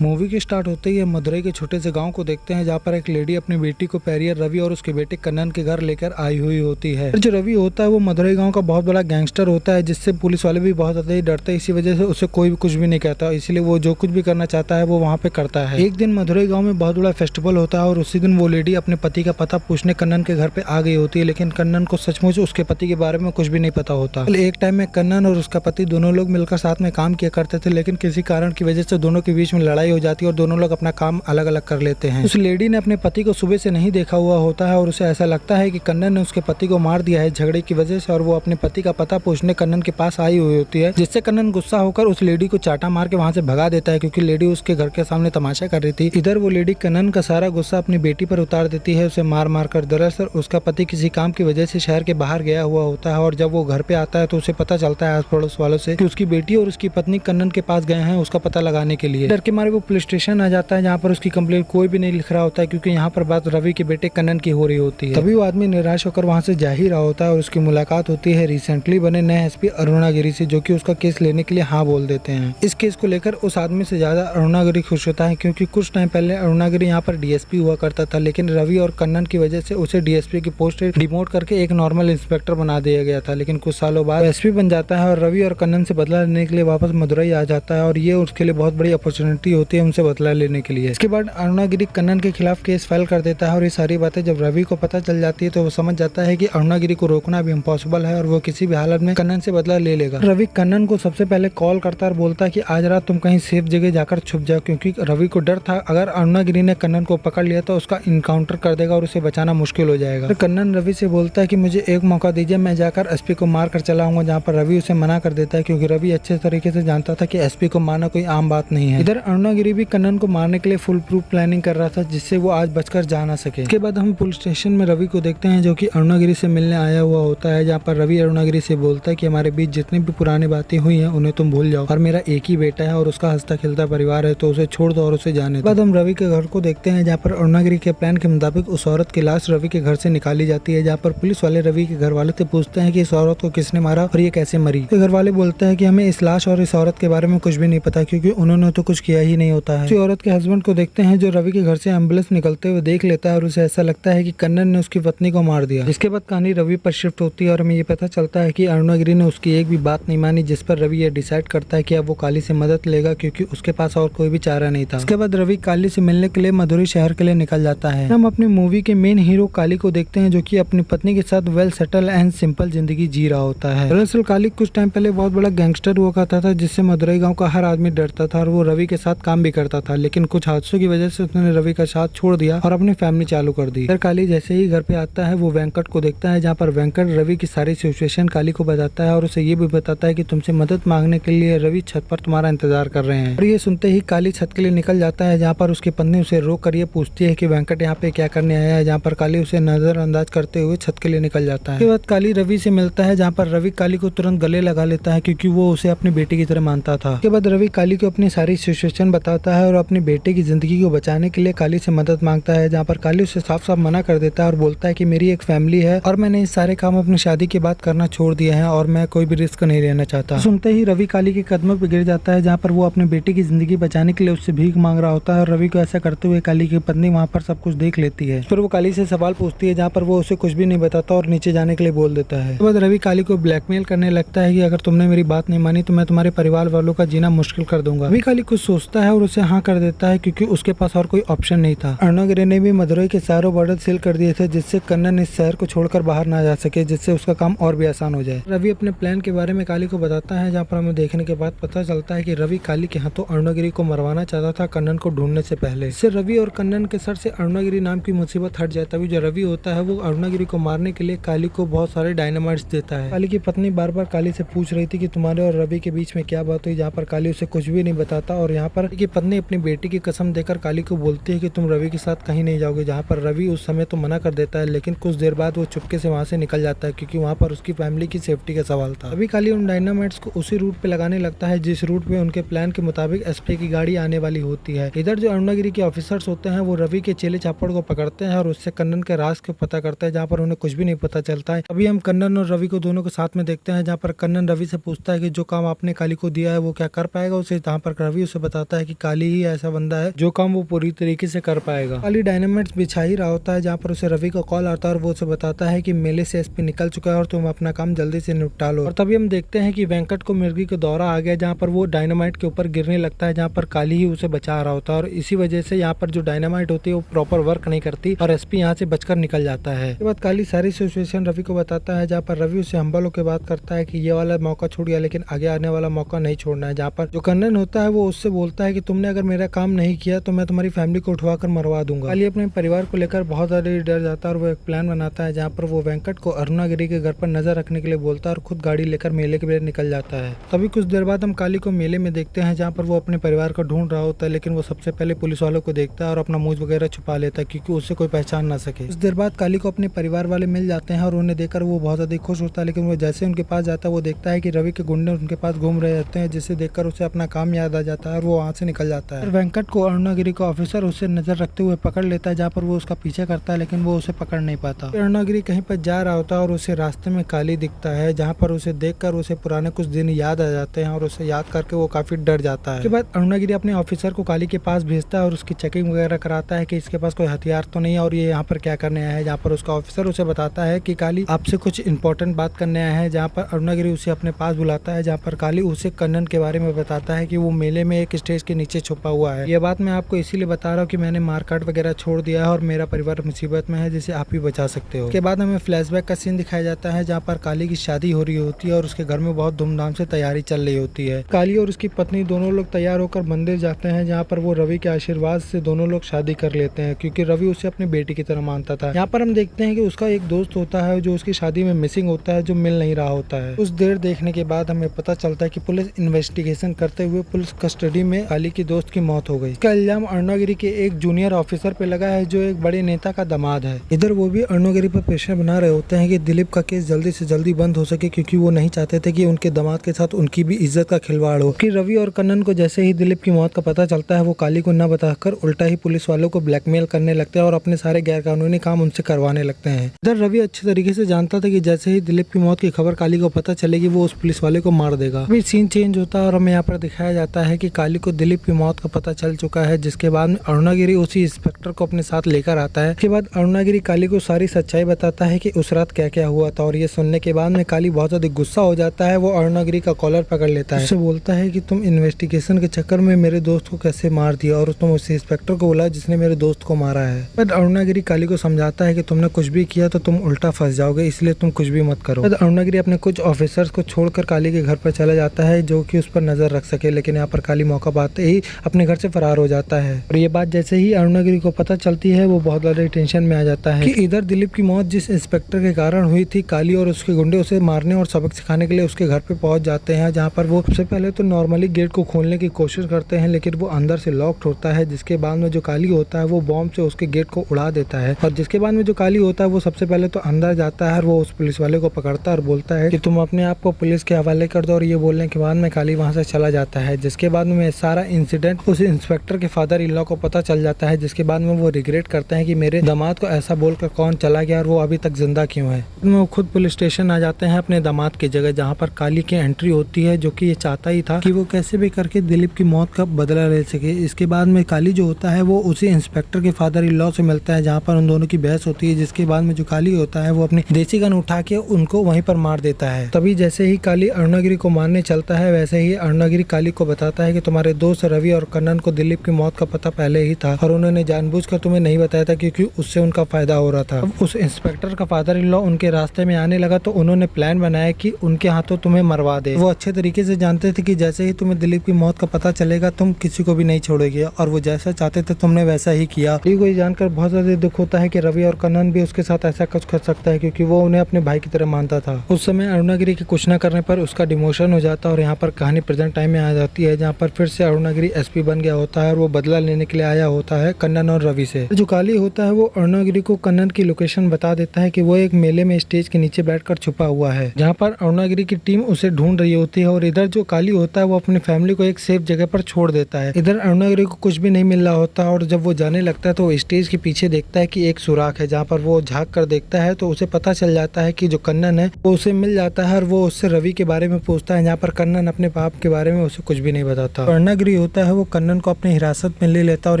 Movie के start होते ही हम मदुरई के छोटे से गांव को देखते हैं जहां पर एक लेडी अपनी बेटी को पैरियर रवि और उसके बेटे कन्नन के घर लेकर आई हुई होती है। जो रवि होता है वो मदुरई गांव का बहुत बड़ा गैंगस्टर होता है, जिससे पुलिस वाले भी बहुत ज्यादा ही डरते हैं। इसी वजह से उसे कोई भी कुछ भी नहीं कहता, इसलिए वो जो कुछ भी करना चाहता है वो वहाँ पे करता है। एक दिन मदुरई गाँव में बहुत बड़ा फेस्टिवल होता है और उसी दिन वो लेडी अपने पति का पता पूछने कन्नन के घर पे आ गई होती है, लेकिन कन्नन को सचमुच उसके पति के बारे में कुछ भी नहीं पता होता। एक टाइम में कन्नन और उसका पति दोनों लोग मिलकर साथ में काम किया करते थे, लेकिन किसी कारण की वजह से दोनों के बीच में लड़ाई हो जाती है और दोनों अपना काम अलग अलग कर लेते हैं। उस लेडी ने अपने पति को सुबह से नहीं देखा हुआ होता है और उसे ऐसा लगता है कि कन्नन ने उसके पति को मार दिया है झगड़े की वजह से, और वो अपने पति का पता पूछने कन्नन के पास आई हुई होती है, जिससे कन्नन गुस्सा होकर उस लेडी को चाटा मार के वहाँ से भगा देता है, क्योंकि लेडी उसके घर के सामने तमाशा कर रही थी। इधर वो लेडी कन्नन का सारा गुस्सा अपनी बेटी पर उतार देती है, उसे मार मार कर। दरअसल उसका पति किसी काम की वजह से शहर के बाहर गया हुआ होता है और जब वो घर पे आता है तो उसे पता चलता है आस पड़ोस वालों से कि उसकी बेटी और उसकी पत्नी कन्नन के पास गए हैं उसका पता लगाने के लिए। डर के मारे वो पुलिस स्टेशन आ जाता है, जहाँ पर उसकी कंप्लेंट कोई भी नहीं लिख रहा होता है, क्योंकि यहाँ पर बात रवि के बेटे कन्नन की हो रही होती है। तभी वो आदमी निराश होकर वहाँ से जा ही रहा होता है और उसकी मुलाकात होती है रिसेंटली बने नए एसपी अरुणागिरी से, जो कि उसका केस लेने के लिए हाँ बोल देते हैं। इस केस को लेकर उस आदमी से ज्यादा अरुणागिरी खुश होता है, क्योंकि कुछ टाइम पहले अरुणागिरी यहाँ पर डीएसपी हुआ करता था, लेकिन रवि और कन्नन की वजह से उसे डीएसपी की पोस्ट डिमोट करके एक नॉर्मल इंस्पेक्टर बना दिया गया था। लेकिन कुछ सालों बाद एसपी बन जाता है और रवि और कन्नन से बदला लेने के लिए वापस मदुरई आ जाता है, और ये उसके लिए बहुत बड़ी अपॉर्चुनिटी होती है उनसे बदला लेने के लिए। इसके बाद अरुणागिरी कन्नन के खिलाफ केस फाइल कर देता है और ये सारी बातें जब रवि को पता चल जाती है तो वो समझ जाता है कि अरुणागिरी को रोकना भी इम्पॉसिबल है और वो किसी भी हालत में कन्नन से बदला ले लेगा। रवि कन्नन को सबसे पहले कॉल करता है और बोलता है कि आज रात तुम कहीं सेफ जगह जाकर छुप जाओ, क्योंकि रवि को डर था अगर अरुणागिरी ने कन्नन को पकड़ लिया तो उसका इनकाउंटर कर देगा और उसे बचाना मुश्किल हो जाएगा। तो कन्नन रवि से बोलता है कि मुझे एक मौका दीजिए, मैं जाकर एसपी को मार कर चला आऊंगा, जहाँ पर रवि उसे मना कर देता है, क्योंकि रवि अच्छे तरीके से जानता था कि एसपी को मारना कोई आम बात नहीं है। इधर अरुणागिरी भी कन्नन को मारने के लिए फुल प्रूफ प्लानिंग कर रहा था, जिससे वो आज बचकर जा ना सके। इसके बाद हम पुलिस स्टेशन में रवि को देखते हैं, जो कि अरुणागिरी से मिलने आया हुआ होता है, जहाँ पर रवि अरुणागिरी से बोलता है कि हमारे बीच जितनी भी पुरानी बातें हुई हैं उन्हें तुम भूल जाओ, और मेरा एक ही बेटा है और उसका हंसता खेलता परिवार है, तो उसे छोड़ दो और उसे जाने दो। बाद हम रवि के घर को देखते हैं, जहाँ पर अरुणागिरी के प्लान के मुताबिक उस औरत की लाश रवि के घर से निकाली जाती है, जहाँ पर पुलिस वाले रवि के घर वाले से पूछते हैं कि इस औरत को किसने मारा और ये कैसे मरी। तो घर वाले बोलते हैं कि हमें इस लाश और इस औरत के बारे में कुछ भी नहीं पता, क्योंकि उन्होंने तो कुछ किया ही नहीं होता है। औरत के हस्बैंड को देखते हैं, जो रवि के घर से एम्बुलेंस निकलते हुए देख लेता है और उसे ऐसा लगता है कि कन्नन ने उसकी पत्नी को मार दिया। इसके बाद कहानी रवि पर शिफ्ट होती है और हमें ये पता चलता है कि अरुणागिरी ने उसकी एक भी बात नहीं मानी, जिस पर रवि ये डिसाइड करता है कि अब वो काली से मदद लेगा, क्योंकि उसके पास और कोई भी चारा नहीं था। इसके बाद रवि काली से मिलने के लिए मदुरई शहर के लिए निकल जाता है। हम अपनी मूवी के मेन हीरो काली को देखते हैं, जो कि अपनी पत्नी के साथ वेल सेटल एंड सिंपल जिंदगी जी रहा होता है। दरअसल काली कुछ टाइम पहले बहुत बड़ा गैंगस्टर हुआ करता था, जिससे मदुरई गाँव का हर आदमी डरता था और वो रवि के साथ काम भी करता था, लेकिन कुछ हादसों की वजह से उसने रवि का साथ छोड़ दिया और अपनी फैमिली चालू कर दी। फिर काली जैसे ही घर पे आता है वो वेंकट को देखता है, जहाँ पर वेंकट रवि की सारी सिचुएशन काली को बताता है और उसे ये भी बताता है कि तुमसे मदद मांगने के लिए रवि छत पर तुम्हारा इंतजार कर रहे हैं। और ये सुनते ही काली छत के लिए निकल जाता है, जहाँ पर उसकी पत्नी उसे रोक कर ये पूछती है कि वेंकट यहाँ पे क्या करने आया है, जहाँ पर काली उसे नजरअंदाज करते हुए छत के लिए निकल जाता है। उसके बाद काली रवि से मिलता है, जहाँ पर रवि काली को तुरंत गले लगा लेता है, क्योंकि वो उसे अपनी बेटी की तरह मानता था। उसके बाद रवि काली को अपनी सारी सिचुएशन बताता है और अपनी बेटे की जिंदगी को बचाने के लिए काली से मदद मांगता है, जहाँ पर काली उसे साफ साफ मना कर देता है और बोलता है कि मेरी एक फैमिली है और मैंने इस सारे काम अपनी शादी के बाद करना छोड़ दिए हैं और मैं कोई भी रिस्क नहीं लेना चाहता। सुनते ही रवि काली के कदमों पर गिर जाता है, जहाँ पर वो अपने बेटे की जिंदगी बचाने के लिए उससे भीख मांग रहा होता है, और रवि को ऐसा करते हुए काली की पत्नी वहाँ पर सब कुछ देख लेती है। फिर वो काली से सवाल पूछती है, जहाँ पर वो उसे कुछ भी नहीं बताता और नीचे जाने के लिए बोल देता है। उसके बाद रवि काली को ब्लैकमेल करने लगता है कि अगर तुमने मेरी बात नहीं मानी तो मैं तुम्हारे परिवार वालों का जीना मुश्किल कर दूंगा। रवि काली कुछ सोचता है और उसे हाँ कर देता है, क्योंकि उसके पास और कोई ऑप्शन नहीं था। अरुणागिरी ने भी मदुरई के चारों बॉर्डर सील कर दिए थे, जिससे कन्नन इस शहर को छोड़कर बाहर ना जा सके, जिससे उसका काम और भी आसान हो जाए। रवि अपने प्लान के बारे में काली को बताता है, जहाँ पर हमें देखने के बाद पता चलता है कि रवि काली के हाथों अरुणागिरी को मरवाना चाहता था कन्नन को ढूंढने से पहले। इससे रवि और कन्नन के सर से अरुणागिरी नाम की मुसीबत हट जाए। तभी जो रवि होता है वो अरुणागिरी को मारने के लिए काली को बहुत सारे डायनामाइट्स देता है। काली की पत्नी बार बार काली से पूछ रही थी कि तुम्हारे और रवि के बीच में क्या बात हुई, जहाँ पर काली उसे कुछ भी नहीं बताता, और यहाँ पर की पत्नी अपनी बेटी की कसम देकर काली को बोलती है कि तुम रवि के साथ कहीं नहीं जाओगे, जहाँ पर रवि उस समय तो मना कर देता है, लेकिन कुछ देर बाद वो चुपके से वहाँ से निकल जाता है, क्योंकि वहाँ पर उसकी फैमिली की सेफ्टी का सवाल था। अभी काली उन डायनामाइट्स को उसी रूट पे लगाने लगता है जिस रूट पे उनके प्लान के मुताबिक एसपी की गाड़ी आने वाली होती है। इधर जो अरुणागिरी के ऑफिसर्स होते हैं वो रवि के चेले चापड़ को पकड़ते हैं और उससे कन्नन के राज को पता करते हैं, जहाँ पर उन्हें कुछ भी नहीं पता चलता है। अभी हम कन्नन और रवि को दोनों को साथ में देखते हैं, जहाँ पर कन्नन रवि से पूछता है कि जो काम आपने काली को दिया है वो क्या कर पाएगा उसे, जहाँ पर रवि उसे बताता है कि काली ही ऐसा बंदा है जो काम वो पूरी तरीके से कर पाएगा। काली डायनामाइट बिछा ही रहा होता है जहाँ पर उसे रवि का कॉल आता है और वो उसे बताता है कि मेले से एसपी निकल चुका है और तुम अपना काम जल्दी से निपटा लो। और तभी हम देखते हैं कि वेंकट को मिर्गी का दौरा आ गया जहाँ पर वो डायनामाइट के ऊपर गिरने लगता है, जहाँ पर काली ही उसे बचा रहा होता है और इसी वजह से यहाँ पर जो डायनामाइट होती है वो प्रॉपर वर्क नहीं करती और एसपी यहाँ से बचकर निकल जाता है। इसके बाद काली सारी सिचुएशन रवि को बताता है, जहाँ पर रवि उसे हम्बल होकर बात करता है कि ये वाला मौका छूट गया लेकिन आगे आने वाला मौका नहीं छोड़ना है। जहाँ पर जो कन्नन होता है वो उससे बोलता है कि तुमने अगर मेरा काम नहीं किया तो मैं तुम्हारी फैमिली को उठवा कर मरवा दूंगा। काली अपने परिवार को लेकर बहुत ज्यादा डर जाता है और वो एक प्लान बनाता है जहाँ पर वो वेंकट को अरुणागिरी के घर पर नजर रखने के लिए बोलता है और खुद गाड़ी लेकर मेले के लिए निकल जाता है। तभी कुछ देर बाद हम काली को मेले में देखते हैं जहाँ पर वो अपने परिवार को ढूंढ रहा होता है, लेकिन वो सबसे पहले पुलिस वालों को देखता है और अपना मुंह वगैरह छुपा लेता है क्योंकि उससे कोई पहचान ना सके। कुछ देर बाद काली को अपने परिवार वाले मिल जाते हैं और उन्हें देखकर वो बहुत ज्यादा खुश होता है, लेकिन वो जैसे उनके पास जाता है वो देखता है कि रवि के गुंडे उनके पास घूम रहे होते हैं, जिसे देखकर उसे अपना काम याद आ जाता है और वो वहाँ से निकल जाता है। वेंकट को अरुणागिरी का ऑफिसर उसे नजर रखते हुए पकड़ लेता है, जहाँ पर वो उसका पीछा करता है लेकिन वो उसे पकड़ नहीं पाता। अरुणागिरी कहीं पर जा रहा होता है और उसे रास्ते में काली दिखता है, जहाँ पर उसे देखकर उसे पुराने कुछ दिन याद आ जाते हैं और उसे याद करके वो काफी डर जाता है। उसके बाद अरुणागिरी अपने ऑफिसर को काली के पास भेजता है और उसकी चेकिंग वगैरह कराता है कि इसके पास कोई हथियार तो नहीं है और ये यहाँ पर क्या करने आया है। जहाँ पर उसका ऑफिसर उसे बताता है कि काली आपसे कुछ इंपॉर्टेंट बात करने आया है। जहाँ पर अरुणागिरी उसे अपने पास बुलाता है, जहाँ पर काली उसे कन्नन के बारे में बताता है कि वो मेले में एक स्टेज के नीचे छुपा हुआ है। ये बात मैं आपको इसीलिए बता रहा हूँ कि मैंने मारकाट वगैरह छोड़ दिया है और मेरा परिवार मुसीबत में है जिसे आप ही बचा सकते हो। उसके बाद हमें फ्लैशबैक का सीन दिखाया जाता है जहाँ पर काली की शादी हो रही होती है और उसके घर में बहुत धूमधाम से तैयारी चल रही होती है। काली और उसकी पत्नी दोनों लोग तैयार होकर मंदिर जाते हैं, जहाँ पर वो रवि के आशीर्वाद से दोनों लोग शादी कर लेते हैं क्योंकि रवि उसे अपनी बेटी की तरह मानता था। यहाँ पर हम देखते हैं कि उसका एक दोस्त होता है जो उसकी शादी में मिसिंग होता है, जो मिल नहीं रहा होता है। कुछ देर देखने के बाद हमें पता चलता है कि पुलिस इन्वेस्टिगेशन करते हुए पुलिस कस्टडी में काली की दोस्त की मौत हो गई। इसका इल्जाम अरुणागिरी के एक जूनियर ऑफिसर पे लगा है जो एक बड़े नेता का दामाद है। इधर वो भी अरुणागिरी पर प्रेशर बना रहे होते हैं कि दिलीप का केस जल्दी से जल्दी बंद हो सके क्योंकि वो नहीं चाहते थे कि उनके दामाद के साथ उनकी भी इज्जत का खिलवाड़ हो। कि रवि और कन्नन को जैसे ही दिलीप की मौत का पता चलता है वो काली को न बताकर उल्टा ही पुलिस वालों को ब्लैकमेल करने लगते हैं और अपने सारे गैर कानूनी काम उनसे करवाने लगते हैं। इधर रवि अच्छे तरीके से जानता था कि जैसे ही दिलीप की मौत की खबर काली को पता चलेगी वो उस पुलिस वाले को मार देगा। अभी सीन चेंज होता है और हमें यहाँ पर दिखाया जाता है कि काली को दिलीप की मौत का पता चल चुका है, जिसके बाद में अरुणागिरी उसी इंस्पेक्टर को अपने साथ लेकर आता है। इसके बाद अरुणागिरी काली को सारी सच्चाई बताता है कि उस रात क्या क्या हुआ था और ये सुनने के बाद में काली बहुत ज्यादा गुस्सा हो जाता है। वो अरुणागिरी का कॉलर पकड़ लेता है, उससे बोलता है कि तुम इन्वेस्टिगेशन के चक्कर में मेरे दोस्त को कैसे मार दिया और तुम उस इंस्पेक्टर को बोला जिसने मेरे दोस्त को मारा है। पर अरुणागिरी काली को समझाता है कि तुमने कुछ भी किया तो तुम उल्टा फंस जाओगे, इसलिए तुम कुछ भी मत करो। अरुणागिरी अपने कुछ ऑफिसर्स को छोड़कर काली के घर पर चला जाता है जो कि उस पर नजर रख सके, लेकिन यहाँ पर काली मौका पाते ही अपने घर से फरार हो जाता है। और ये बात जैसे ही अरुणागिरी को पता चलती है वो बहुत ज्यादा टेंशन में आ जाता है कि इधर दिलीप की मौत जिस इंस्पेक्टर के कारण हुई थी, काली और उसके गुंडे उसे मारने और सबक सिखाने के लिए उसके घर पे पहुंच जाते हैं, जहाँ पर वो सबसे पहले तो नॉर्मली गेट को खोलने की कोशिश करते हैं लेकिन वो अंदर से लॉक्ड होता है। जिसके बाद में जो काली होता है वो बॉम्ब से उसके गेट को उड़ा देता है और जिसके बाद में जो काली होता है वो सबसे पहले तो अंदर जाता है और वो उस पुलिस वाले को पकड़ता है और बोलता है कि तुम अपने आप को पुलिस के हवाले कर दो। और ये बोलने के बाद में काली वहाँ से चला जाता है। जिसके बाद में सारा इंसिडेंट उस इंस्पेक्टर के फादर इन लॉ को पता चल जाता है, जिसके बाद में वो रिग्रेट करते हैं कि मेरे दामाद को ऐसा बोलकर कौन चला गया और वो अभी तक जिंदा क्यों है। वो खुद पुलिस स्टेशन आ जाते हैं अपने दामाद की जगह, जहाँ पर काली की एंट्री होती है, जो कि ये चाहता ही था कि वो कैसे भी करके दिलीप की मौत का बदला ले सके। इसके बाद में काली जो होता है वो उसी इंस्पेक्टर के फादर इन लॉ से मिलता है, जहाँ पर उन दोनों की बहस होती है। जिसके बाद में जो काली होता है वो अपनी देसी गन उठा के उनको वहीं पर मार देता है। तभी जैसे ही काली अरुणागिरी को मारने चलता है वैसे ही अरुणागिरी काली को बताता है कि तुम्हारे दोस्त रवि और कन्नन को दिलीप की मौत का पता पहले ही था और उन्होंने जानबूझकर तुम्हें नहीं बताया था क्योंकि उससे उनका फायदा हो रहा था। अब उस इंस्पेक्टर का फादर इन लॉ उनके रास्ते में आने लगा तो उन्होंने प्लान बनाया कि उनके हाथों तुम्हें मरवा दे। वो अच्छे तरीके से जानते थे कि जैसे ही तुम्हें दिलीप की मौत का पता चलेगा तुम किसी को भी नहीं छोड़ोगे और वो जैसा चाहते थे तुमने वैसा ही किया। को जानकर बहुत ज्यादा दुख होता है कि रवि और कन्नन भी उसके साथ ऐसा कुछ कर सकता है क्योंकि वो उन्हें अपने भाई की तरह मानता था। उस समय अरुणागिरी के कुछ न करने पर उसका डिमोशन हो जाता है और यहाँ पर कहानी प्रेजेंट टाइम में आ जाती है, जहाँ पर फिर से अरुणागिरी एसपी बन गया होता है और वो बदला लेने के लिए आया होता है कन्नन और रवि से। जो काली होता है वो अरुणागिरी को कन्नन की लोकेशन बता देता है कि वो एक मेले में स्टेज के नीचे बैठकर छुपा हुआ है, जहाँ पर अरुणागिरी की टीम उसे ढूंढ रही होती है। और इधर जो काली होता है वो अपनी फैमिली को एक सेफ जगह पर छोड़ देता है। इधर अरुणागिरी को कुछ भी नहीं मिल रहा होता और जब वो जाने लगता है तो स्टेज के पीछे देखता है कि एक सुराख है, जहाँ पर वो झांक कर देखता है तो उसे पता चल जाता है कि जो कन्नन है वो उसे मिल जाता है और वो उससे रवि के बारे में पूछता है, जहाँ पर कन्नन अपने बाप के बारे में उसे कुछ भी नहीं बताता। अरुणागिरी होता है वो कन्नन को अपनी हिरासत में ले लेता है और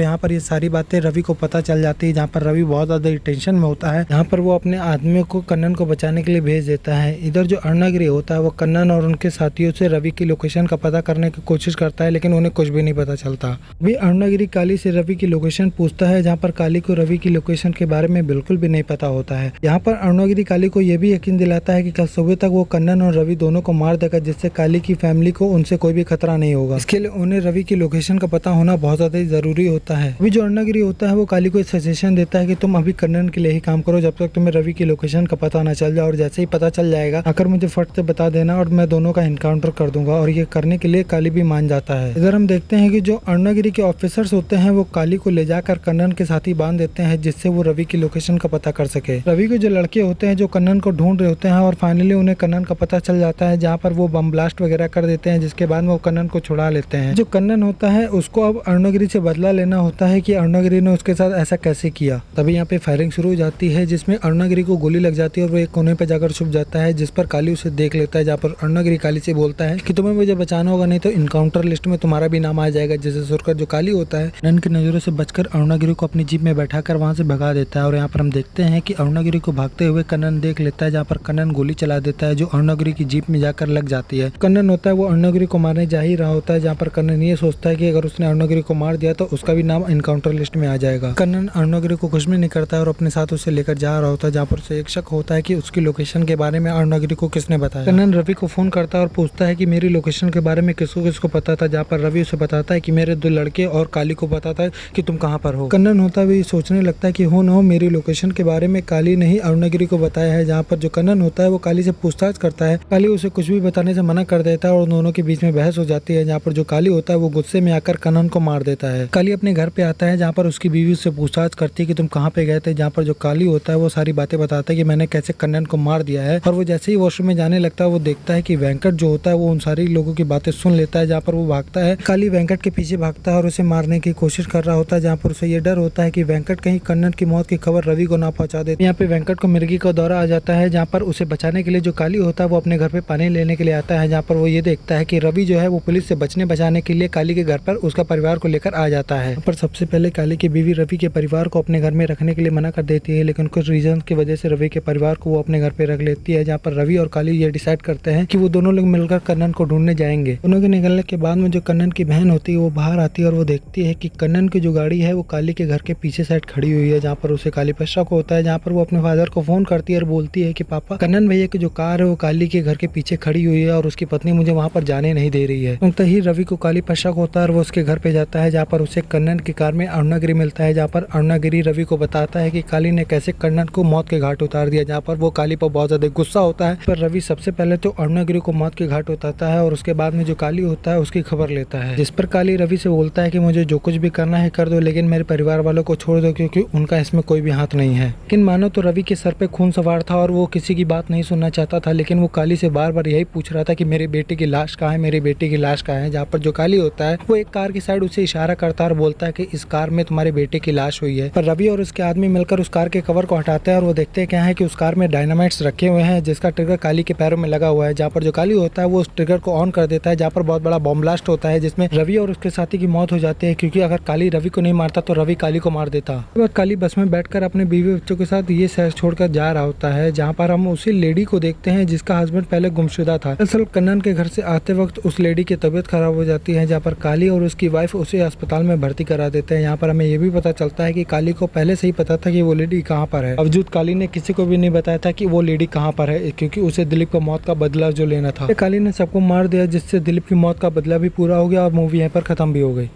यहाँ पर ये सारी बातें रवि को पता चल जाती है, जहाँ पर रवि बहुत ज्यादा टेंशन में होता है। यहाँ पर वो अपने आदमियों को कन्नन को बचाने के लिए भेज देता है। इधर जो अरुणागिरी होता है वो कन्नन और उनके साथियों से रवि की लोकेशन का पता करने की कोशिश करता है, लेकिन उन्हें कुछ भी नहीं पता चलता। वे अरुणागिरी काली से रवि की लोकेशन पूछता है, जहाँ पर काली को रवि की लोकेशन के बारे में बिल्कुल भी नहीं पता होता है। यहाँ पर अरुणागिरी काली को यह भी यकीन दिलाता है कि कल सुबह तक वो कन्नन और रवि दोनों को मार देगा, जिससे काली की फैमिली को उनसे कोई भी खतरा नहीं होगा। इसके लिए उन्हें रवि की लोकेशन का पता होना बहुत ज्यादा जरूरी होता है। अभी जो अरुणागिरी होता है वो काली को सजेशन देता है कि तुम अभी कन्नन के लिए ही काम करो, जब तक तुम्हें रवि की लोकेशन का पता न चल जाए, और जैसे ही पता चल जाएगा आकर मुझे फट से बता देना और मैं दोनों का एनकाउंटर कर दूंगा। और ये करने के लिए काली भी मान जाता है। इधर हम देखते हैं कि जो अरुणागिरी के ऑफिसर्स होते हैं वो काली को ले जाकर कन्नन के साथ ही बांध देते हैं, जिससे वो रवि की लोकेशन का पता कर सके। रवि के जो लड़के होते हैं जो कन्नन को ढूंढ रहे होते हैं और फाइनली उन्हें कन्नन का पता चल जाता है, जहाँ पर वो बम ब्लास्ट वगैरह कर देते हैं, जिसके बाद वो कन्नन को छुड़ा लेते हैं। जो कन्नन होता है उसको अब अरुणागिरी से बदला लेना होता है कि अरुणागिरी ने उसके साथ ऐसा कैसे किया। तभी यहाँ पे फायरिंग शुरू हो जाती है, जिसमें अरुणागिरी को गोली लग जाती है और वो एक कोने पे जाकर छुप जाता है, जिस पर काली उसे देख लेता है। जहाँ पर अरुणागिरी काली से बोलता है कि तुम्हें मुझे बचाना होगा, नहीं तो इनकाउंटर लिस्ट में तुम्हारा भी नाम आ जाएगा। जिसे सुनकर जो काली होता है कन्नन की नजरों से बचकर अरुणागिरी को अपनी जीप में बैठाकर वहां से भगा देता है। और यहाँ पर हम देखते हैं कि अरुणागिरी को भागते हुए कन्नन देख लेता है, जहाँ पर कन्नन गोली चला देता है जो अरुणागिरी की जीप में जाकर लग जाती है। कन्नन होता है वो अरुणागिरी को मारने जा ही रहा होता है, जहाँ पर कन्नन ये सोचता है कि अगर उसने अरुणागिरी को मार दिया तो उसका भी नाम इनकाउंटर लिस्ट में आ जाएगा। कन्नन अरुणागिरी को कुछ भी नहीं करता है और अपने साथ उसे लेकर जा रहा होता है, जहाँ पर उसे एक शक होता है कि उसकी लोकेशन के बारे में अरुणागिरी को किसने बताया। कन्नन रवि को फोन करता है और पूछता है कि मेरी लोकेशन के बारे में किसको किसको पता था, जहाँ पर रवि उसे बताता है कि मेरे 2 लड़के और काली को पता था कि तुम कहाँ पर हो। कन्नन होता है सोचने लगता है कि हो न हो मेरी लोकेशन के बारे में काली ने ही अरुणागिरी को बताया है। जहाँ पर जो कन्नन होता है वो काली से पूछताछ करता है, काली उसे कुछ भी बताने से मना कर देता है और दोनों के बीच में बहस हो जाती है। जहाँ पर जो काली होता है वो गुस्से में आकर कन्नन को मार देता है। काली अपने घर पे आता है, जहाँ पर उसकी बीवी उससे पूछताछ करती है कि तुम कहाँ पे गए थे। जहाँ पर जो काली होता है वो सारी बातें बताता है कि मैंने कैसे कन्नन को मार दिया है। और वो जैसे ही वॉशरूम में जाने लगता है वो देखता है कि वेंकट जो होता है वो उन सारी लोगों की बातें सुन लेता है। जहाँ पर वो भागता है, काली वेंकट के पीछे भागता है और उसे मारने की कोशिश कर रहा होता है, जहाँ पर उसे ये डर होता है कि वेंकट कहीं कन्नन की मौत की खबर रवि को ना पहुंचा दे। यहाँ पे वेंकट को मिर्गी का दौरा आ जाता है, जहाँ पर उसे बचाने के लिए जो काली होता है वो अपने घर पे पानी लेने के लिए आता है। जहाँ पर वो ये देखता है कि रवि जो है वो पुलिस से बचाने के लिए काली के घर पर उसका परिवार को लेकर आ जाता है। पर सबसे पहले काली की बीवी रवि के परिवार को अपने घर में रखने के लिए मना कर देती है, लेकिन कुछ रीजन की वजह से रवि के परिवार को वो अपने घर पे रख लेती है। जहाँ पर रवि और काली ये डिसाइड करते हैं कि वो दोनों लोग मिलकर कन्नन को ढूंढने जाएंगे। दोनों के निकलने के बाद में जो कन्नन की बहन होती है वो बाहर आती है और वो देखती है कि कन्नन की जो गाड़ी है वो काली के घर के पीछे साइड खड़ी हुई है, जहाँ पर उसे काली पर शक होता है। जहाँ पर वो अपने फादर को फोन करती है और बोलती है कि पापा कन्नन भैया की जो कार है वो काली के घर के पीछे खड़ी हुई है और उसकी पत्नी मुझे वहाँ पर जाने नहीं दे रही है। तो ही रवि को काली पर शक होता है और वो उसके घर पे जाता है, जहाँ पर उसे कन्नन की कार में अरुणागिरी मिलता है। जहाँ पर अरुणागिरी रवि को बताता है कि काली ने कैसे कन्नन को मौत के घाट उतार दिया। जहाँ पर वो काली पर बहुत ज्यादा गुस्सा होता है, पर रवि सबसे पहले तो अरुणागिरी को मौत के घाट उतारता है और उसके बाद में जो काली होता है उसकी खबर लेता है, जिस पर काली रवि से बोलता है कि मुझे जो कुछ भी करना है कर दो, लेकिन मेरे परिवार वालों को छोड़ दो क्योंकि उनका इसमें कोई भी हाथ नहीं है। लेकिन मानो तो रवि के सर पे खून सवार था और वो किसी की बात नहीं सुनना चाहता था, लेकिन वो काली से बार बार यही पूछ रहा था कि मेरी बेटी की लाश कहाँ है, मेरी बेटी की लाश कहाँ है। जहाँ पर जो काली होता है वो एक कार की साइड उसे इशारा करता है और बोलता है कि इस कार में तुम्हारे बेटे की लाश हुई है। पर रवि और उसके आदमी मिलकर उस कार के कवर को हटाते हैं और वो देखते हैं क्या है कि उस कार में डायनामाइट्स रखे हुए हैं, जिसका ट्रिगर काली के पैरों में लगा हुआ है। जहाँ पर जो काली होता है वो उस ट्रिगर को ऑन कर देता है, जहाँ पर बहुत बड़ा बॉम्ब ब्लास्ट होता है, जिसमें रवि और उसके साथी की मौत हो जाती है, क्योंकि अगर काली रवि को नहीं मारता तो रवि काली को मार देता। काली बस में बैठकर अपने बीवी बच्चों के साथ ये शहर छोड़कर जा रहा होता है, जहाँ पर हम उसी लेडी को देखते हैं जिसका हस्बैंड पहले गुमशुदा था। दरअसल कन्नन के घर से आते वक्त उस लेडी की तबीयत खराब हो जाती है, जहाँ पर काली और उसकी वाइफ उसे अस्पताल में भर्ती करा देते हैं। यहाँ पर हमें ये भी पता चलता है कि काली को पहले से ही पता था कि वो लेडी कहाँ पर है। बावजूद काली ने किसी को भी नहीं बताया था कि वो लेडी कहाँ पर है, क्योंकि उसे दिलीप को मौत का बदला जो लेना था। काली ने सबको मार दिया, जिससे दिलीप की मौत का बदला भी पूरा हो गया और मूवी यहाँ पर खत्म भी हो गई।